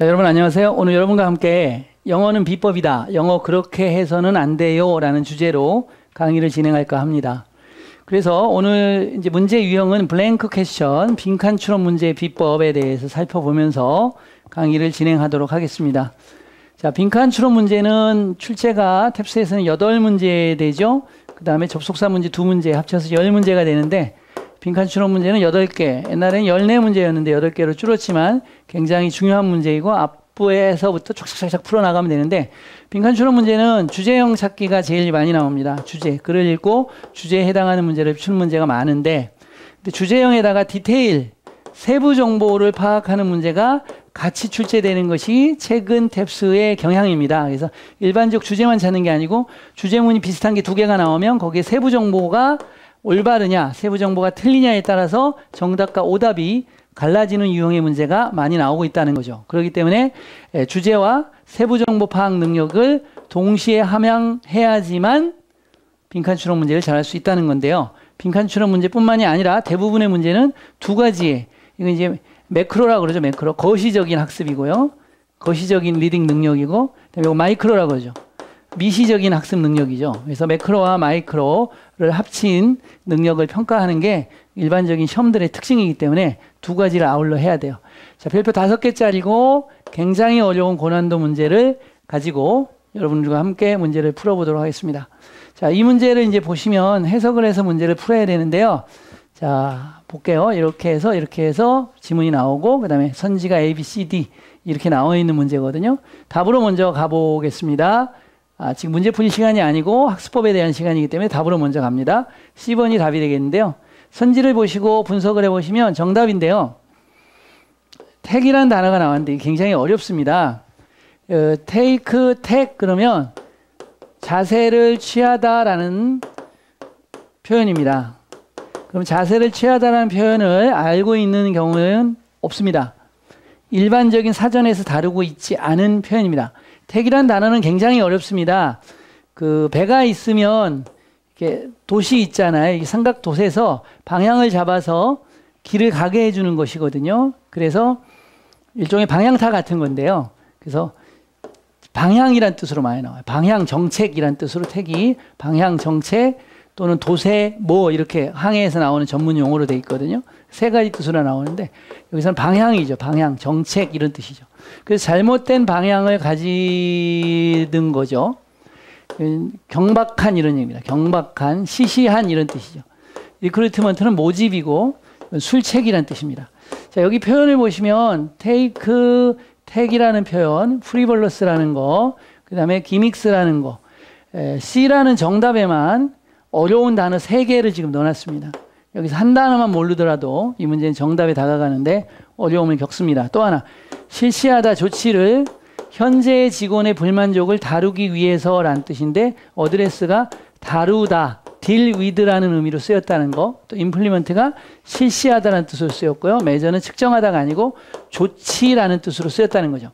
자, 여러분 안녕하세요. 오늘 여러분과 함께 영어는 비법이다. 영어 그렇게 해서는 안 돼요. 라는 주제로 강의를 진행할까 합니다. 그래서 오늘 이제 문제 유형은 블랭크 퀘스천, 빈칸 추론 문제의 비법에 대해서 살펴보면서 강의를 진행하도록 하겠습니다. 자, 빈칸 추론 문제는 출제가 탭스에서는 8문제 되죠. 그 다음에 접속사 문제 2문제 합쳐서 10문제가 되는데, 빈칸 추론 문제는 8개, 옛날에는 14문제였는데 8개로 줄었지만 굉장히 중요한 문제이고 앞부에서부터 쫙쫙쫙 풀어나가면 되는데, 빈칸 추론 문제는 주제형 찾기가 제일 많이 나옵니다. 주제, 글을 읽고 주제에 해당하는 문제를 푸는 문제가 많은데, 근데 주제형에다가 디테일, 세부 정보를 파악하는 문제가 같이 출제되는 것이 최근 탭스의 경향입니다. 그래서 일반적 주제만 찾는 게 아니고 주제문이 비슷한 게 2개가 나오면 거기에 세부 정보가 올바르냐, 세부 정보가 틀리냐에 따라서 정답과 오답이 갈라지는 유형의 문제가 많이 나오고 있다는 거죠. 그렇기 때문에 주제와 세부 정보 파악 능력을 동시에 함양해야지만 빈칸 추론 문제를 잘할 수 있다는 건데요. 빈칸 추론 문제뿐만이 아니라 대부분의 문제는 2가지의, 이건 이제 매크로라고 그러죠. 매크로. 거시적인 학습이고요. 거시적인 리딩 능력이고, 그다음에 이거 마이크로라고 그러죠. 미시적인 학습 능력이죠. 그래서 매크로와 마이크로를 합친 능력을 평가하는 게 일반적인 시험들의 특징이기 때문에 2가지를 아울러 해야 돼요. 자, 별표 5개짜리고 굉장히 어려운 고난도 문제를 가지고 여러분들과 함께 문제를 풀어보도록 하겠습니다. 자, 이 문제를 이제 보시면 해석을 해서 문제를 풀어야 되는데요. 자, 볼게요. 이렇게 해서 지문이 나오고, 그 다음에 선지가 A, B, C, D 이렇게 나와 있는 문제거든요. 답으로 먼저 가보겠습니다. 지금 문제 풀이 시간이 아니고 학습법에 대한 시간이기 때문에 답으로 먼저 갑니다. C번이 답이 되겠는데요. 선지를 보시고 분석을 해보시면 정답인데요. 택이라는 단어가 나왔는데 굉장히 어렵습니다. take, take 그러면 자세를 취하다라는 표현입니다. 그럼 자세를 취하다라는 표현을 알고 있는 경우는 없습니다. 일반적인 사전에서 다루고 있지 않은 표현입니다. 택이란 단어는 굉장히 어렵습니다. 그 배가 있으면 이렇게 돛이 있잖아요. 이 삼각돛에서 방향을 잡아서 길을 가게 해주는 것이거든요. 그래서 일종의 방향타 같은 건데요. 그래서 방향이란 뜻으로 많이 나와요. 방향 정책이란 뜻으로 택이 방향 정책 또는 도세 뭐 이렇게 항해에서 나오는 전문 용어로 되어 있거든요. 3가지 뜻으로 나오는데 여기서는 방향이죠. 방향 정책 이런 뜻이죠. 그래서 잘못된 방향을 가지는 거죠. 경박한 이런 얘기입니다. 경박한, 시시한 이런 뜻이죠. 리크루트먼트는 모집이고 술책이란 뜻입니다. 자, 여기 표현을 보시면 take, take이라는 표현, 프리볼러스라는 거, 그 다음에 기믹스라는 거, C라는 정답에만 어려운 단어 3개를 지금 넣어놨습니다. 여기서 한 단어만 모르더라도 이 문제는 정답에 다가가는데 어려움을 겪습니다. 또 하나, 실시하다 조치를 현재의 직원의 불만족을 다루기 위해서라는 뜻인데 어드레스가 다루다, deal with라는 의미로 쓰였다는 거, 또 implement가 실시하다라는 뜻으로 쓰였고요. measure는 측정하다가 아니고 조치라는 뜻으로 쓰였다는 거죠.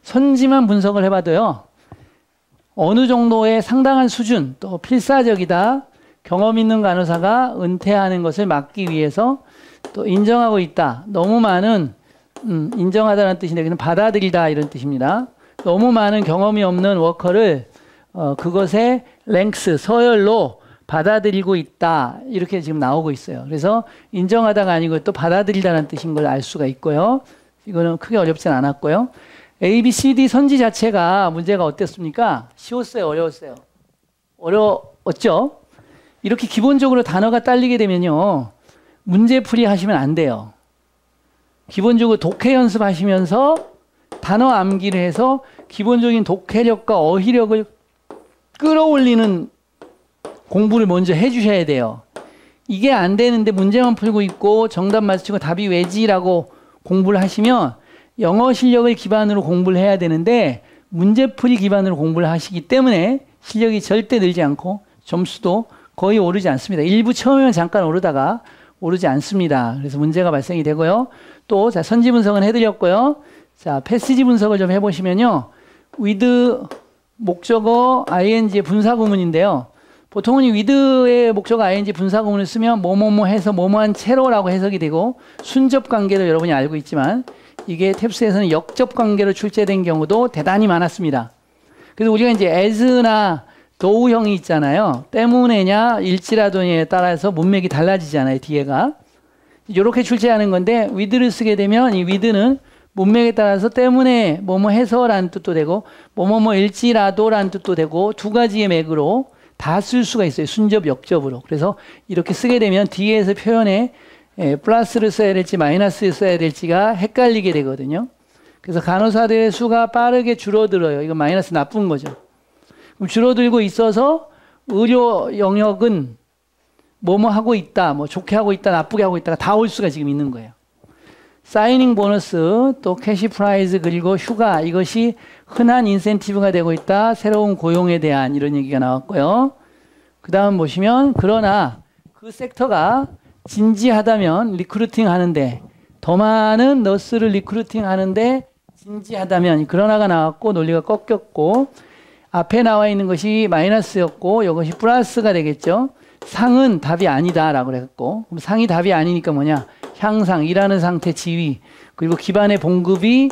선지만 분석을 해봐도요. 어느 정도의 상당한 수준, 또 필사적이다, 경험 있는 간호사가 은퇴하는 것을 막기 위해서 또 인정하고 있다. 너무 많은 인정하다는 뜻인데 그냥 받아들이다 이런 뜻입니다. 너무 많은 경험이 없는 워커를 그것의 랭스, 서열로 받아들이고 있다. 이렇게 지금 나오고 있어요. 그래서 인정하다가 아니고 또 받아들이다는 뜻인 걸 알 수가 있고요. 이거는 크게 어렵진 않았고요. A, B, C, D 선지 자체가 문제가 어땠습니까? 쉬웠어요? 어려웠어요? 어려웠죠? 이렇게 기본적으로 단어가 딸리게 되면요. 문제풀이 하시면 안 돼요. 기본적으로 독해 연습하시면서 단어 암기를 해서 기본적인 독해력과 어휘력을 끌어올리는 공부를 먼저 해주셔야 돼요. 이게 안 되는데 문제만 풀고 있고 정답 맞추고 답이 왜지라고 공부를 하시면 영어 실력을 기반으로 공부를 해야 되는데 문제풀이 기반으로 공부를 하시기 때문에 실력이 절대 늘지 않고 점수도 거의 오르지 않습니다. 일부 처음에는 잠깐 오르다가 오르지 않습니다. 그래서 문제가 발생이 되고요. 또 자, 선지 분석은 해드렸고요. 자, 패시지 분석을 좀 해보시면요. with 목적어 ing의 분사구문인데요. 보통은 이 with의 목적어 ing 분사구문을 쓰면 뭐뭐뭐 해서 뭐뭐한 채로라고 해석이 되고 순접 관계를 여러분이 알고 있지만 이게 탭스에서는 역접 관계로 출제된 경우도 대단히 많았습니다. 그래서 우리가 이제 as나 do형이 있잖아요. 때문에냐 일지라도냐에 따라서 문맥이 달라지잖아요. 뒤에가. 이렇게 출제하는 건데 with를 쓰게 되면 이 with는 문맥에 따라서 때문에 뭐뭐 해서라는 뜻도 되고 뭐뭐뭐 일지라도라는 뜻도 되고 두 가지의 맥으로 다 쓸 수가 있어요. 순접, 역접으로. 그래서 이렇게 쓰게 되면 뒤에서 표현에 플러스를 써야 될지 마이너스를 써야 될지가 헷갈리게 되거든요. 그래서 간호사들의 수가 빠르게 줄어들어요. 이건 마이너스 나쁜 거죠. 그럼 줄어들고 있어서 의료 영역은 뭐뭐 하고 있다, 뭐 좋게 하고 있다, 나쁘게 하고 있다가 다 올 수가 지금 있는 거예요. 사이닝 보너스, 또 캐시 프라이즈, 그리고 휴가, 이것이 흔한 인센티브가 되고 있다. 새로운 고용에 대한 이런 얘기가 나왔고요. 그 다음 보시면 그러나 그 섹터가 진지하다면 리크루팅 하는데 더 많은 너스를 리크루팅 하는데 진지하다면 그러나가 나왔고 논리가 꺾였고 앞에 나와 있는 것이 마이너스였고 이것이 플러스가 되겠죠. 상은 답이 아니다 라고 그랬고 그럼 상이 답이 아니니까 뭐냐 향상, 일하는 상태, 지위 그리고 기반의 봉급이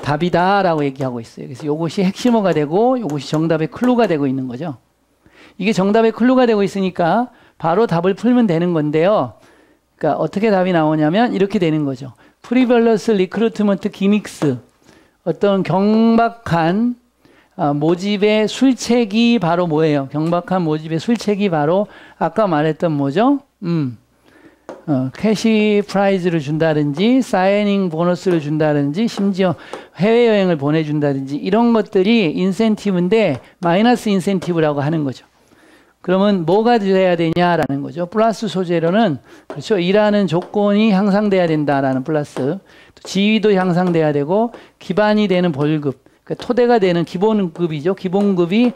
답이다 라고 얘기하고 있어요. 그래서 이것이 핵심어가 되고 이것이 정답의 클루가 되고 있는 거죠. 이게 정답의 클루가 되고 있으니까 바로 답을 풀면 되는 건데요. 그러니까 어떻게 답이 나오냐면 이렇게 되는 거죠. 프리벌러스 리크루트먼트 기믹스, 어떤 경박한 모집의 술책이 바로 뭐예요? 경박한 모집의 술책이 바로 아까 말했던 뭐죠? 캐시 프라이즈를 준다든지 사이닝 보너스를 준다든지 심지어 해외여행을 보내준다든지 이런 것들이 인센티브인데 마이너스 인센티브라고 하는 거죠. 그러면 뭐가 돼야 되냐라는 거죠. 플러스 소재로는 그렇죠. 일하는 조건이 향상돼야 된다라는 플러스, 또 지위도 향상돼야 되고 기반이 되는 월급, 그러니까 토대가 되는 기본급이죠. 기본급이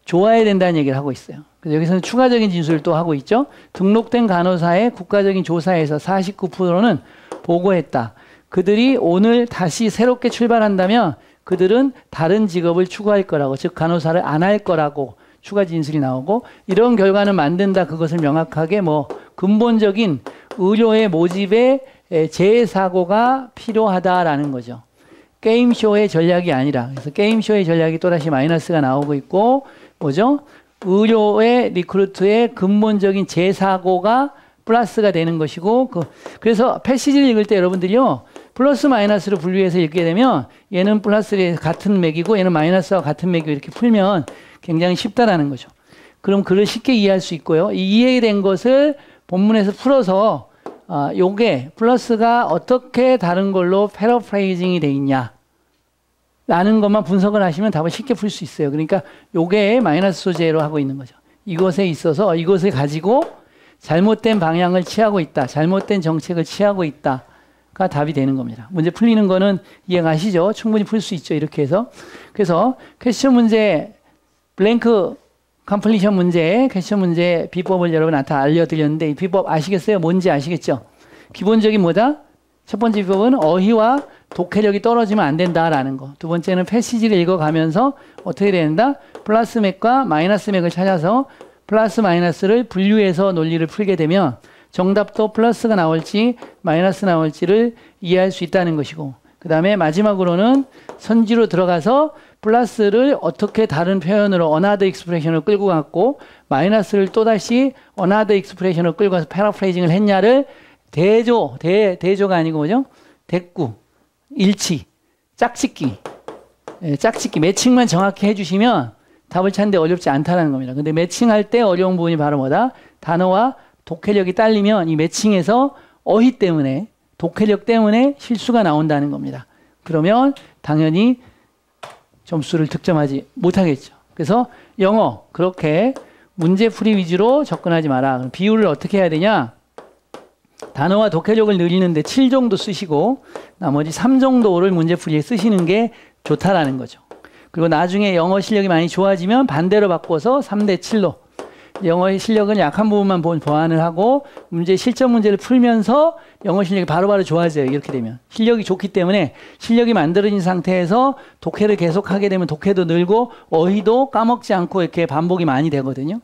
좋아야 된다는 얘기를 하고 있어요. 그래서 여기서는 추가적인 진술을 또 하고 있죠. 등록된 간호사의 국가적인 조사에서 49%는 보고했다. 그들이 오늘 다시 새롭게 출발한다면 그들은 다른 직업을 추구할 거라고, 즉 간호사를 안 할 거라고 추가 진술이 나오고, 이런 결과는 만든다. 그것을 명확하게 뭐 근본적인 의료의 모집에 재사고가 필요하다라는 거죠. 게임쇼의 전략이 아니라. 그래서 게임쇼의 전략이 또다시 마이너스가 나오고 있고, 뭐죠? 의료의 리크루트의 근본적인 재사고가 플러스가 되는 것이고, 그래서 패시지를 읽을 때 여러분들이요, 플러스 마이너스로 분류해서 읽게 되면 얘는 플러스의 같은 맥이고 얘는 마이너스와 같은 맥이고 이렇게 풀면 굉장히 쉽다라는 거죠. 그럼 글을 쉽게 이해할 수 있고요. 이 이해된 것을 본문에서 풀어서 요게 플러스가 어떻게 다른 걸로 패러프레이징이 돼 있냐 라는 것만 분석을 하시면 답을 쉽게 풀 수 있어요. 그러니까 요게 마이너스 소재로 하고 있는 거죠. 이것에 있어서 이것을 가지고 잘못된 방향을 취하고 있다. 잘못된 정책을 취하고 있다가 답이 되는 겁니다. 문제 풀리는 거는 이해가시죠? 충분히 풀 수 있죠. 이렇게 해서. 그래서 퀘스천 문제, 블랭크 컴플리션 문제, 퀘스천 문제 비법을 여러분한테 다 알려드렸는데 이 비법 아시겠어요? 뭔지 아시겠죠? 기본적인 뭐다? 첫 번째 비법은 어휘와 독해력이 떨어지면 안 된다라는 거. 두 번째는 패시지를 읽어가면서 어떻게 된다? 플러스 맥과 마이너스 맥을 찾아서 플러스 마이너스를 분류해서 논리를 풀게 되면 정답도 플러스가 나올지 마이너스 나올지를 이해할 수 있다는 것이고, 그 다음에 마지막으로는 선지로 들어가서 플러스를 어떻게 다른 표현으로 another expression을 끌고 갔고 마이너스를 또다시 another expression을 끌고 가서 패러프레이징을 했냐를 대조가 아니고 뭐죠? 대꾸, 일치, 짝짓기, 짝짓기, 매칭만 정확히 해주시면 답을 찾는데 어렵지 않다는 겁니다. 근데 매칭할 때 어려운 부분이 바로 뭐다? 단어와 독해력이 딸리면 이 매칭에서 어휘 때문에, 독해력 때문에 실수가 나온다는 겁니다. 그러면 당연히 점수를 득점하지 못하겠죠. 그래서 영어 그렇게 문제풀이 위주로 접근하지 마라. 그럼 비율을 어떻게 해야 되냐? 단어와 독해력을 늘리는데 7 정도 쓰시고 나머지 3 정도를 문제풀이에 쓰시는 게 좋다라는 거죠. 그리고 나중에 영어 실력이 많이 좋아지면 반대로 바꿔서 3대 7로 영어의 실력은 약한 부분만 보완을 하고 문제 실전 문제를 풀면서 영어 실력이 바로바로 좋아져요. 이렇게 되면 실력이 좋기 때문에 실력이 만들어진 상태에서 독해를 계속 하게 되면 독해도 늘고 어휘도 까먹지 않고 이렇게 반복이 많이 되거든요.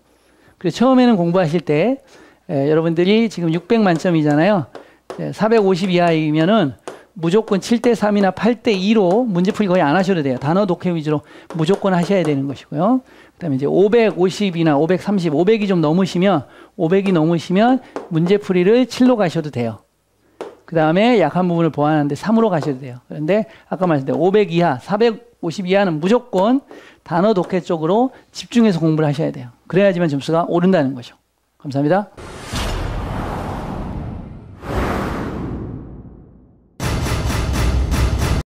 그래서 처음에는 공부하실 때 여러분들이 지금 600 만점이잖아요. 450 이하이면은 무조건 7대3이나 8대2로 문제풀이 거의 안 하셔도 돼요. 단어 독해 위주로 무조건 하셔야 되는 것이고요. 그 다음에 이제 550이나 530, 500이 좀 넘으시면, 500이 넘으시면 문제풀이를 7로 가셔도 돼요. 그 다음에 약한 부분을 보완하는데 3으로 가셔도 돼요. 그런데 아까 말씀드린 500 이하, 450 이하는 무조건 단어 독해 쪽으로 집중해서 공부를 하셔야 돼요. 그래야지만 점수가 오른다는 거죠. 감사합니다.